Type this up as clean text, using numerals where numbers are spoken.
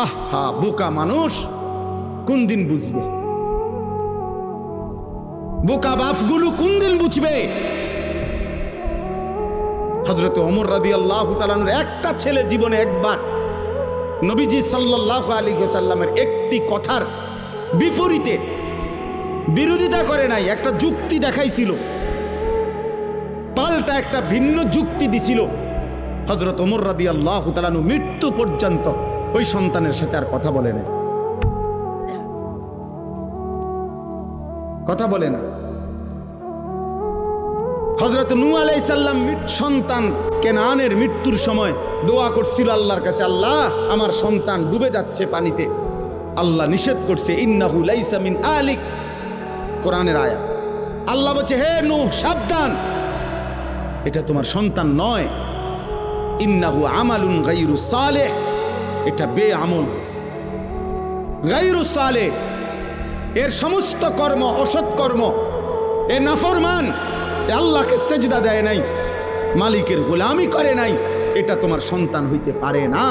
আহা বোকা মানুষ কোন দিন বুঝবে, বোকা বাপগুলো কোন দিন বুঝবে। হযরত ওমর রাদিয়াল্লাহু তাআলা আনহুর একটা ছেলে জীবনে একবার নবীজি সাল্লাল্লাহু আলাইহি ওয়াসাল্লামের একটি কথার বিপরীতে বিরোধিতা করে নাই, একটা যুক্তি দেখাইছিল, পাল্টা একটা ভিন্ন যুক্তি দিছিল। হযরত ওমর রাদিয়াল্লাহু তাআলা আনহু মৃত্যু পর্যন্ত ওই সন্তানের সাথে আর কথা বলে না, কথা বলে না। হযরত নূহ আলাইহিস সালাম সন্তান কেনানের মৃত্যুর সময় দোয়া করছিল আল্লাহর কাছে, আল্লাহ আমার সন্তান ডুবে যাচ্ছে পানিতে। আল্লাহ নিষেধ করছে, ইন্নাহু লাইসা মিন আলিক, কোরআনের আয়াত। আল্লাহ বলছে, হে নূহ সাবধান, এটা তোমার সন্তান নয়। ইন্নাহু আমালুন গায়রু সালেহ, এটা বেআমল, গায়রু সালেহ, এর সমস্ত কর্ম অসৎ কর্ম, এ নাফরমান, আল্লাহকে সেজদা দেয় নাই, মালিকের গোলামি করে নাই, এটা তোমার সন্তান হইতে পারে না।